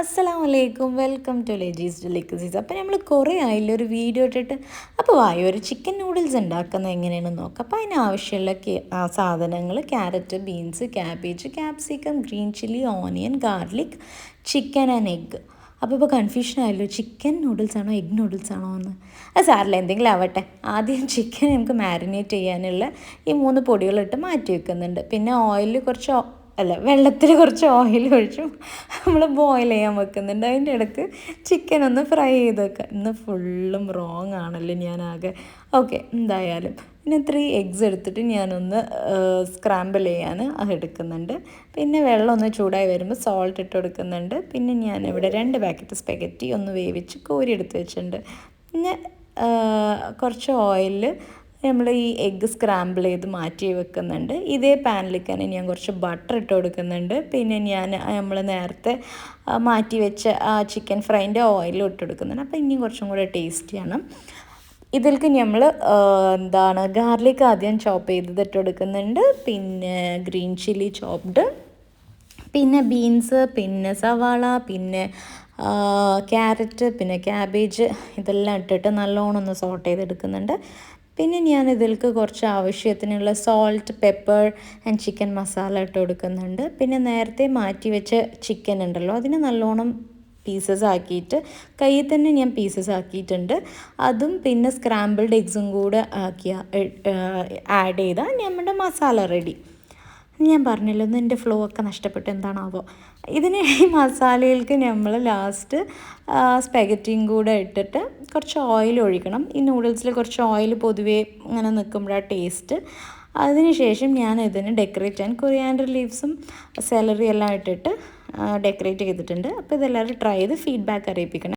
അസ്സലാമലൈക്കും, welcome to ലെജീസ് delicacies. അപ്പോൾ നമ്മൾ കുറേ ആയില്ല ഒരു വീഡിയോ ഇട്ടിട്ട്. അപ്പോൾ വായോ ഒരു ചിക്കൻ നൂഡിൽസ് ഉണ്ടാക്കുന്നത് എങ്ങനെയാണെന്ന് നോക്കാം. അപ്പോൾ അതിനാവശ്യമുള്ള സാധനങ്ങൾ: carrot, beans, cabbage, capsicum, green chilli, onion, garlic, chicken and egg. അപ്പോൾ കൺഫ്യൂഷൻ ആയല്ലോ, ചിക്കൻ നൂഡിൽസ് ആണോ എഗ് നൂഡിൽസ് ആണോ എന്ന്. അത് സാറില്ല, എന്തെങ്കിലും ആവട്ടെ. ആദ്യം ചിക്കൻ നമുക്ക് മാരിനേറ്റ് ചെയ്യാനുള്ള ഈ 3 പൊടികളിട്ട് മാറ്റി വെക്കുന്നുണ്ട്. പിന്നെ വെള്ളത്തിൽ കുറച്ച് ഓയിൽ ഒഴിച്ചു നമ്മൾ ബോയിൽ ചെയ്യാൻ വെക്കുന്നുണ്ട്. അതിൻ്റെ ഇടയ്ക്ക് ചിക്കൻ ഒന്ന് ഫ്രൈ ചെയ്ത് വെക്കുക. ഇന്ന് ഫുള്ളും റോങ് ആണല്ലോ ഞാനാകെ. ഓക്കെ, എന്തായാലും പിന്നെ 3 എഗ്സ് എടുത്തിട്ട് ഞാനൊന്ന് സ്ക്രാമ്പിൾ ചെയ്യാൻ എടുക്കുന്നുണ്ട്. പിന്നെ വെള്ളം ഒന്ന് ചൂടായി വരുമ്പോൾ സോൾട്ട് ഇട്ട് കൊടുക്കുന്നുണ്ട്. പിന്നെ ഞാനിവിടെ 2 പാക്കറ്റ് സ്പെഗറ്റി ഒന്ന് വേവിച്ച് കോരി എടുത്ത് വെച്ചിട്ടുണ്ട്. പിന്നെ കുറച്ച് ഓയിലിൽ നമ്മൾ ഈ എഗ്ഗ് സ്ക്രാമ്പിൾ ചെയ്ത് മാറ്റി വെക്കുന്നുണ്ട്. ഇതേ പാനിലേക്ക് തന്നെ ഞാൻ കുറച്ച് ബട്ടർ ഇട്ട് കൊടുക്കുന്നുണ്ട്. പിന്നെ നമ്മൾ നേരത്തെ മാറ്റി വെച്ച ആ ചിക്കൻ ഫ്രൈൻ്റെ ഓയിലും ഇട്ട് കൊടുക്കുന്നുണ്ട്. അപ്പോൾ ഇനിയും കുറച്ചും കൂടെ ടേസ്റ്റിയാണ്. ഇതിലേക്ക് നമ്മൾ ഗാർലിക് ആദ്യം ചോപ്പ് ചെയ്തത് ഇട്ട് കൊടുക്കുന്നുണ്ട്. പിന്നെ ഗ്രീൻ ചില്ലി ചോപ്ഡ്, പിന്നെ ബീൻസ്, പിന്നെ സവാള, പിന്നെ ക്യാരറ്റ്, പിന്നെ ക്യാബേജ്, ഇതെല്ലാം ഇട്ടിട്ട് നല്ലോണം ഒന്ന് സോട്ട് ചെയ്തെടുക്കുന്നുണ്ട്. പിന്നെ ഞാൻ ഇതിലേക്ക് കുറച്ച് ആവശ്യത്തിനുള്ള salt, pepper and chicken masala ഇട്ട് കൊടുക്കുന്നുണ്ട്. പിന്നെ നേരത്തെ മാറ്റി വെച്ച ചിക്കൻ ഉണ്ടല്ലോ, അതിന് നല്ലോണം പീസസ് ആക്കിയിട്ട് കയ്യിൽ തന്നെ ഞാൻ പീസസ് ആക്കിയിട്ടുണ്ട്. അതും പിന്നെ സ്ക്രാമ്പിൾഡ് എഗ്സും കൂടെ ആഡ് ചെയ്താൽ നമ്മുടെ മസാല റെഡി. ഞാൻ പറഞ്ഞല്ലോ, ഒന്ന് എൻ്റെ ഫ്ലോ ഒക്കെ നഷ്ടപ്പെട്ട് എന്താണാവോ. ഇതിന് ഈ മസാലയിലേക്ക് നമ്മൾ ലാസ്റ്റ് സ്പെഗറ്റിയും കൂടെ ഇട്ടിട്ട് കുറച്ച് ഓയിൽ ഒഴിക്കണം. ഈ നൂഡിൽസിൽ കുറച്ച് ഓയിൽ പൊതുവേ ഇങ്ങനെ നിൽക്കുമ്പോഴാണ് ടേസ്റ്റ്. അതിനുശേഷം ഞാൻ ഇതിന് ഡെക്കറേറ്റ് ചെയ്യാൻ കൊറിയാൻഡർ ലീവ്സും സെലറി എല്ലാം ഇട്ടിട്ട് ഡെക്കറേറ്റ് ചെയ്തിട്ടുണ്ട്. അപ്പോൾ ഇതെല്ലാവരും ട്രൈ ചെയ്ത് ഫീഡ്ബാക്ക് അറിയിപ്പിക്കണം.